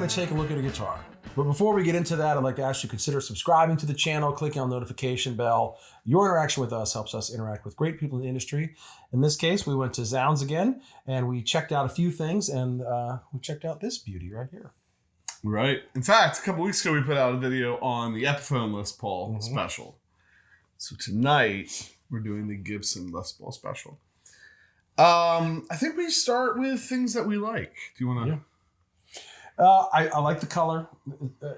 going to take a look at a guitar. But before we get into that, I'd like to ask you to consider subscribing to the channel, clicking on the notification bell. Your interaction with us helps us interact with great people in the industry. In this case, we went to Zzounds again, and we checked out a few things, and we checked out this beauty right here. Right. In fact, a couple weeks ago, we put out a video on the Epiphone Les Paul special. So tonight, we're doing the Gibson Les Paul special. I think we start with things that we like. Do you want to... Yeah. I like the color.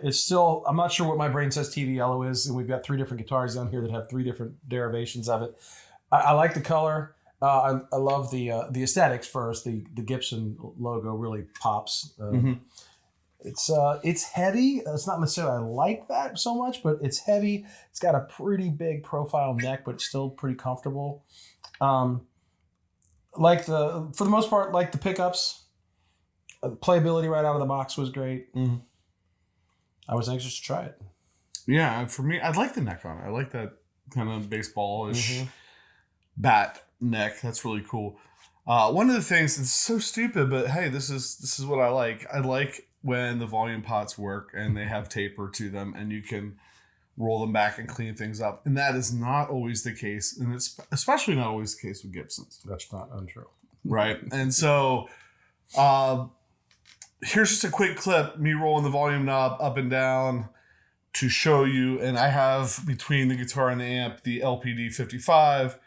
It's still, I'm not sure what my brain says TV yellow is, and we've got 3 different guitars down here that have 3 different derivations of it. I like the color. I love the aesthetics first. The Gibson logo really pops. It's heavy. It's not necessarily I like that so much, but it's heavy. It's got a pretty big profile neck, but still pretty comfortable. For the most part, like the pickups. Playability right out of the box was great. I was anxious to try it. Yeah, for me, I like the neck on it. I like that kind of baseball-ish bat neck. That's really cool. One of the things, it's so stupid, but hey, this is what I like. I like when the volume pots work and they have taper to them and you can roll them back and clean things up. And that is not always the case. And it's especially not always the case with Gibsons. That's not untrue. Right. And so... here's just a quick clip, me rolling the volume knob up and down to show you. And I have between the guitar and the amp, the LPD 55,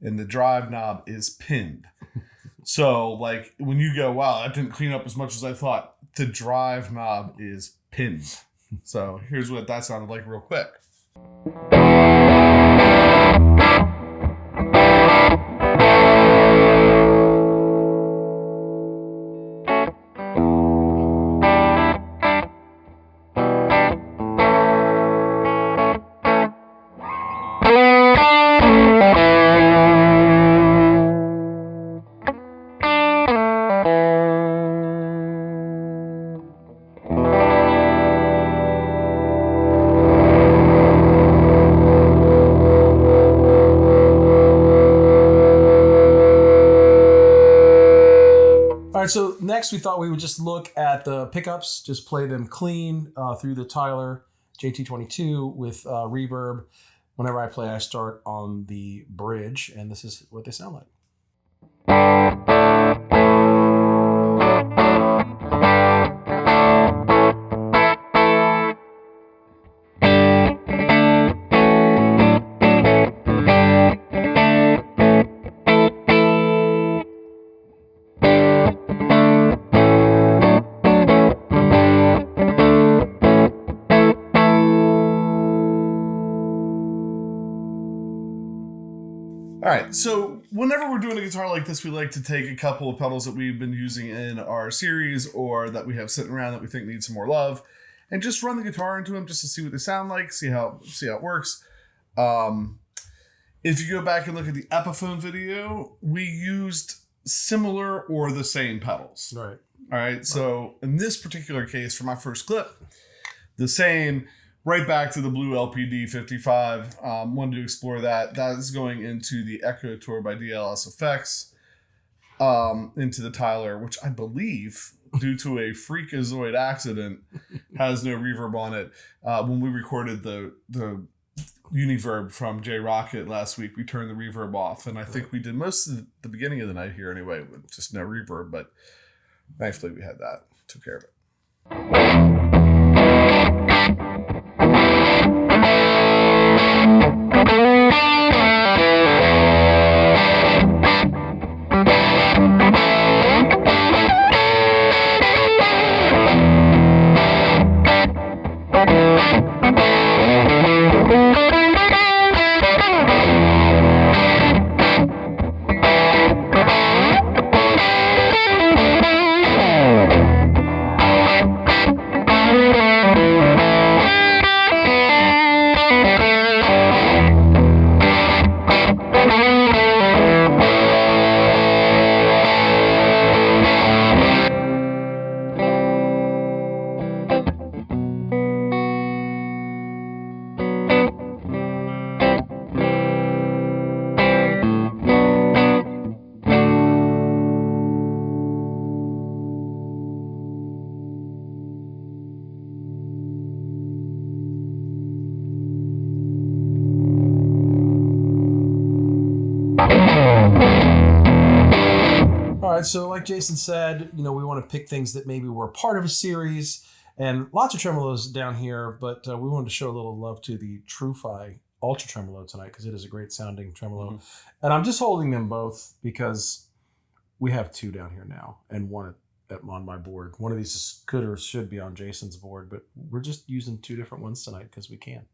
and the drive knob is pinned. So like when you go, wow, that didn't clean up as much as I thought, the drive knob is pinned. So here's what that sounded like real quick. So next we thought we would just look at the pickups, just play them clean through the Tyler JT22 with reverb. Whenever I play, I start on the bridge, and this is what they sound like. All right, so whenever we're doing a guitar like this, we like to take a couple of pedals that we've been using in our series or that we have sitting around that we think need some more love and just run the guitar into them just to see what they sound like, see how it works. If you go back and look at the Epiphone video, we used similar or the same pedals. Right. All right, so in this particular case, for my first clip, the same... right back to the blue LPD 55. Wanted to explore that. That is going into the Echo Tour by DLS Effects, into the Tyler, which I believe, due to a freakazoid accident, has no reverb on it. When we recorded the Univerb from J Rocket last week, we turned the reverb off, and I think we did most of the beginning of the night here anyway, with just no reverb, but thankfully we had that. Took care of it. All right, so like Jason said, we want to pick things that maybe were part of a series, and lots of tremolos down here, but we wanted to show a little love to the Tru-Fi Ultra Tremolo tonight because it is a great sounding tremolo. Mm-hmm. And I'm just holding them both because we have two down here now and one on my board. One of these could or should be on Jason's board, but we're just using two different ones tonight because we can.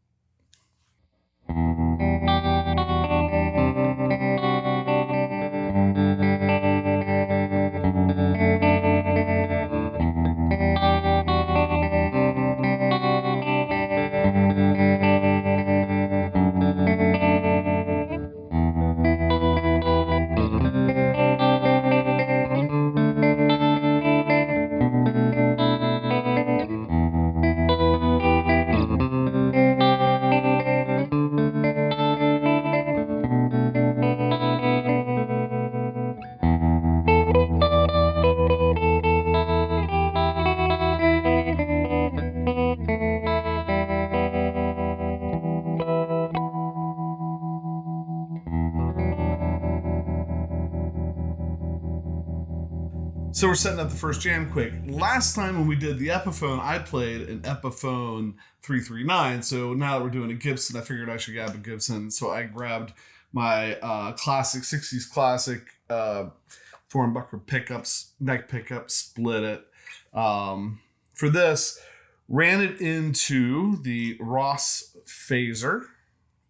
So we're setting up the first jam quick. Last time when we did the Epiphone, I played an Epiphone 339. So now that we're doing a Gibson, I figured I should grab a Gibson. So I grabbed my classic 60s classic humbucker pickups, neck pickup, split it. For this, ran it into the Ross phaser,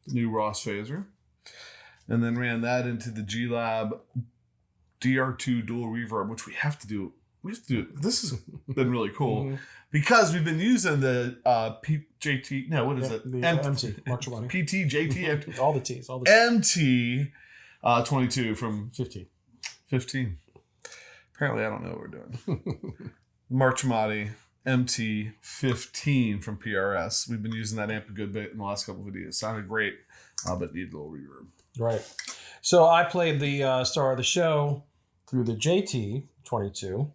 new Ross phaser, and then ran that into the G-Lab DR2 dual reverb, which we have to do. This has been really cool because we've been using the PJT. No, what is it? The MT. PT, JT, all the T's. MT 22 from 15. Apparently, I don't know what we're doing. Marchmati MT 15 from PRS. We've been using that amp a good bit in the last couple of videos. Sounded great, but needed a little reverb. Right. So I played the star of the show through the JT22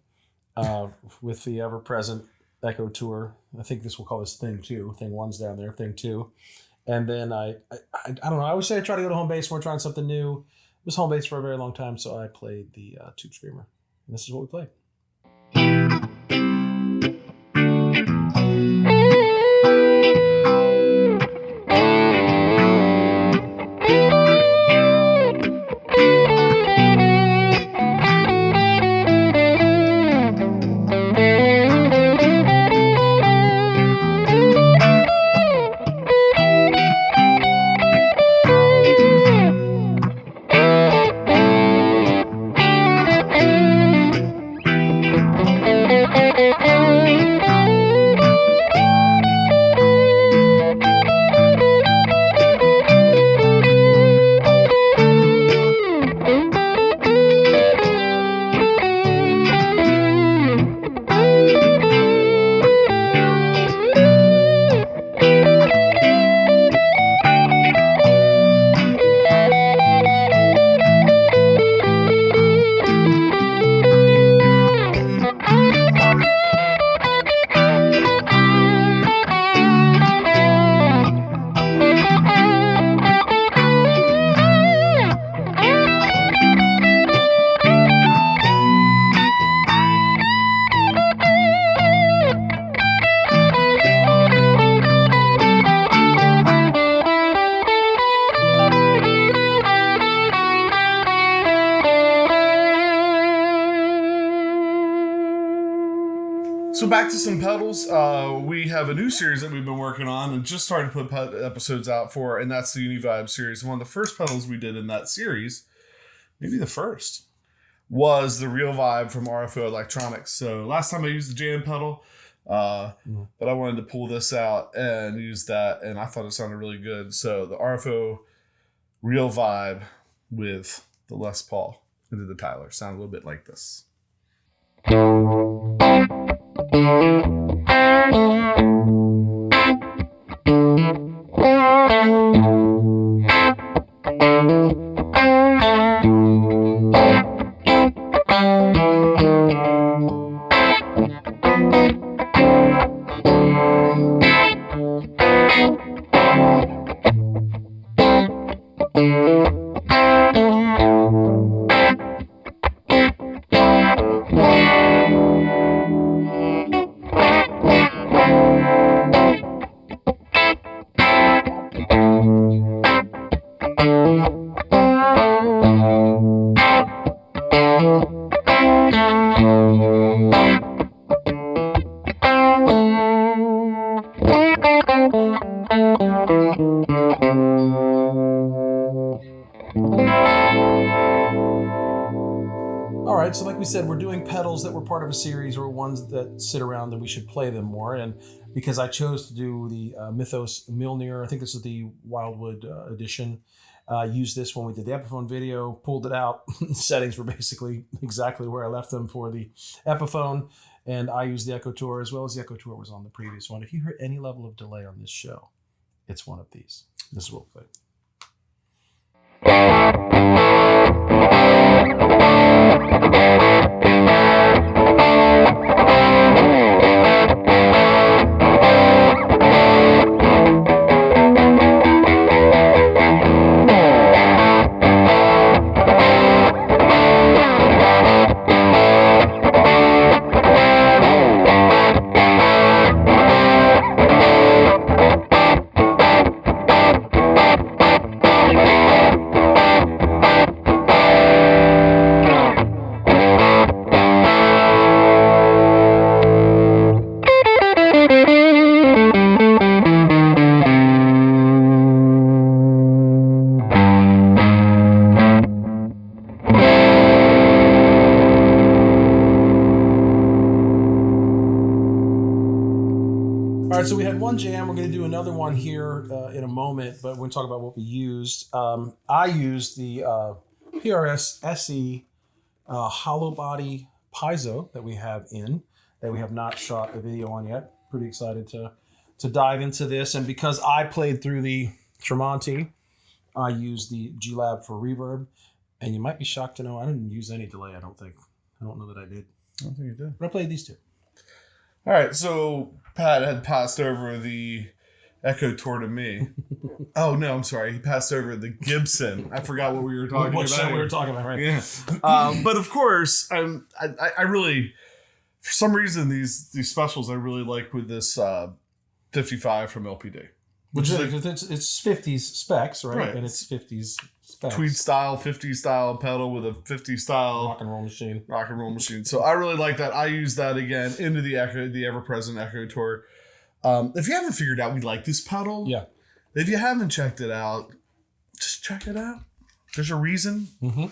with the ever-present Echo Tour. I think we'll call this Thing 2. Thing 1's down there, Thing 2. And then I don't know. I always say I try to go to home base when we're trying something new. It was home base for a very long time, so I played the Tube Screamer. And this is what we played. So back to some pedals. We have a new series that we've been working on and just started to put episodes out for, and that's the Univibe series. One of the first pedals we did in that series, maybe the first, was the Real Vibe from RFO Electronics. So last time I used the jam pedal, but I wanted to pull this out and use that, and I thought it sounded really good. So the RFO Real Vibe with the Les Paul into the Tyler sound a little bit like this. All right, so like we said, we're doing pedals that were part of a series or ones that sit around and we should play them more. And because I chose to do the Mythos Mjolnir, I think this is the Wildwood edition. Used this when we did the Epiphone video, pulled it out. Settings were basically exactly where I left them for the Epiphone. And I used the Echo Tour as well as the Echo Tour was on the previous one. If you heard any level of delay on this show, it's one of these. This is what we'll play. All right, so we had one jam. We're going to do another one here in a moment, but we're going to talk about what we used. I used the PRS SE hollow body piezo that we have not shot a video on yet. Pretty excited to dive into this. And because I played through the Tremonti, I used the G-Lab for reverb. And you might be shocked to know I didn't use any delay, I don't think. I don't know that I did. I don't think you did. But I played these two. All right, so Pat had passed over the Echo Tour to me. Oh, no, I'm sorry. He passed over the Gibson. I forgot what we were talking about. What show we were talking about, right? Yeah. But of course, I really, for some reason, these specials I really like with this 55 from LPD. Which is it's 50s specs, right? And it's 50s specs. Tweed style, 50 style pedal with a 50 style rock and roll machine. So I really like that. I use that again into the ever-present Echo Tour. If you haven't figured out we like this pedal, yeah. If you haven't checked it out, just check it out. There's a reason. Mm-hmm.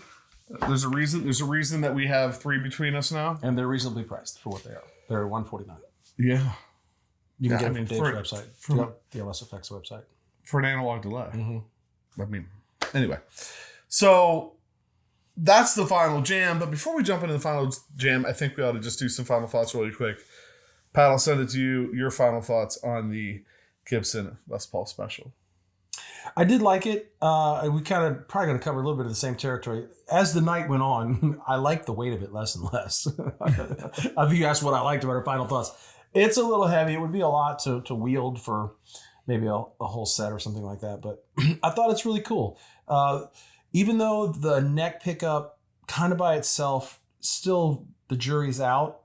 There's a reason. There's a reason that we have three between us now, and they're reasonably priced for what they are. They're $149. Yeah. You can get them from Dave's website, from the LSFX website. For an analog delay. Mm-hmm. I mean, anyway. So that's the final jam. But before we jump into the final jam, I think we ought to just do some final thoughts really quick. Pat, I'll send it to you. Your final thoughts on the Gibson Les Paul Special. I did like it. We kind of probably going to cover a little bit of the same territory. As the night went on, I liked the weight of it less and less. If you asked what I liked about our final thoughts, it's a little heavy. It would be a lot to wield for maybe a whole set or something like that. But I thought it's really cool. Even though the neck pickup kind of by itself, still the jury's out.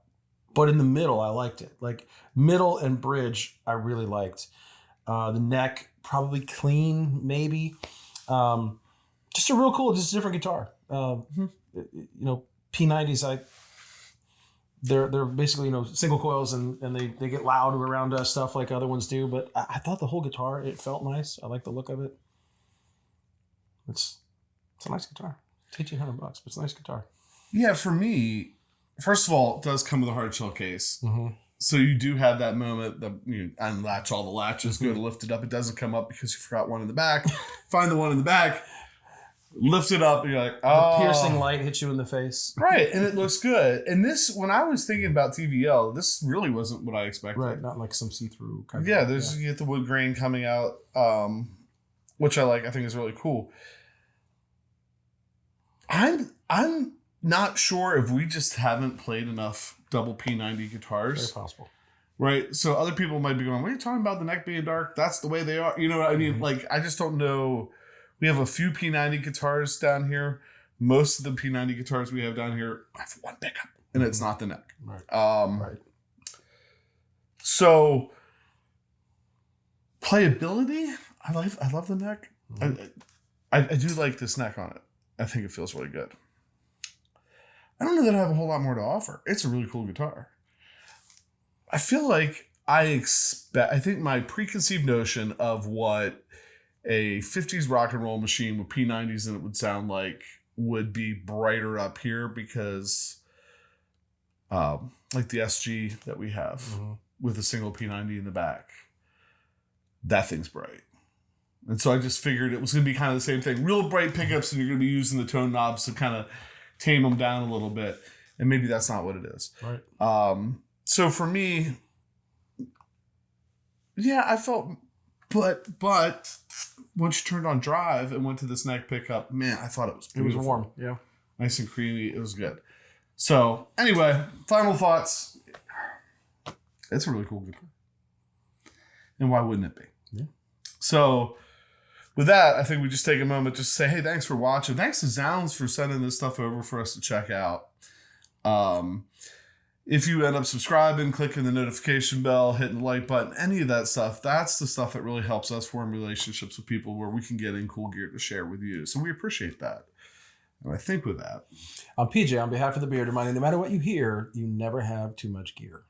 But in the middle, I liked it. Like middle and bridge, I really liked. The neck, probably clean, maybe. Just a real cool, just a different guitar. P90s, they're basically, single coils and they get loud around stuff like other ones do. But I thought the whole guitar, it felt nice. I like the look of it. It's a nice guitar. It's $1,800, but it's a nice guitar. Yeah, for me, first of all, it does come with a hard shell case. Mm-hmm. So you do have that moment that you unlatch all the latches, go to lift it up. It doesn't come up because you forgot one in the back. Find the one in the back, lift it up, and you're like, oh. The piercing light hits you in the face. Right, and it looks good. And this, when I was thinking about TVL, this really wasn't what I expected. Right, not like some see-through kind of. Yeah, you get the wood grain coming out, which I like. I think is really cool. I'm not sure if we just haven't played enough double P90 guitars. Very possible. Right? So other people might be going, what are you talking about, the neck being dark? That's the way they are. You know what I mean? Mm-hmm. Like, I just don't know. We have a few P90 guitars down here. Most of the P90 guitars we have down here have one pickup, and it's not the neck. Right. Right. So, playability, I love the neck. Mm-hmm. I do like this neck on it. I think it feels really good. I don't know that I have a whole lot more to offer. It's a really cool guitar. I feel like I think my preconceived notion of what a 50s rock and roll machine with P90s in it would sound like would be brighter up here because like the SG that we have with a single P90 in the back, that thing's bright. And so I just figured it was going to be kind of the same thing. Real bright pickups, and you're going to be using the tone knobs to kind of tame them down a little bit. And maybe that's not what it is. Right. So for me, yeah, I felt, but once you turned on drive and went to this neck pickup, man, I thought it was beautiful. It was warm. Yeah. Nice and creamy. It was good. So anyway, final thoughts. It's a really cool guitar. And why wouldn't it be? Yeah. So with that, I think we just take a moment just to say, hey, thanks for watching. Thanks to Zzounds for sending this stuff over for us to check out. If you end up subscribing, clicking the notification bell, hitting the like button, any of that stuff, that's the stuff that really helps us form relationships with people where we can get in cool gear to share with you. So we appreciate that. And I think with that, I'm PJ on behalf of the Beard, reminding no matter what you hear, you never have too much gear.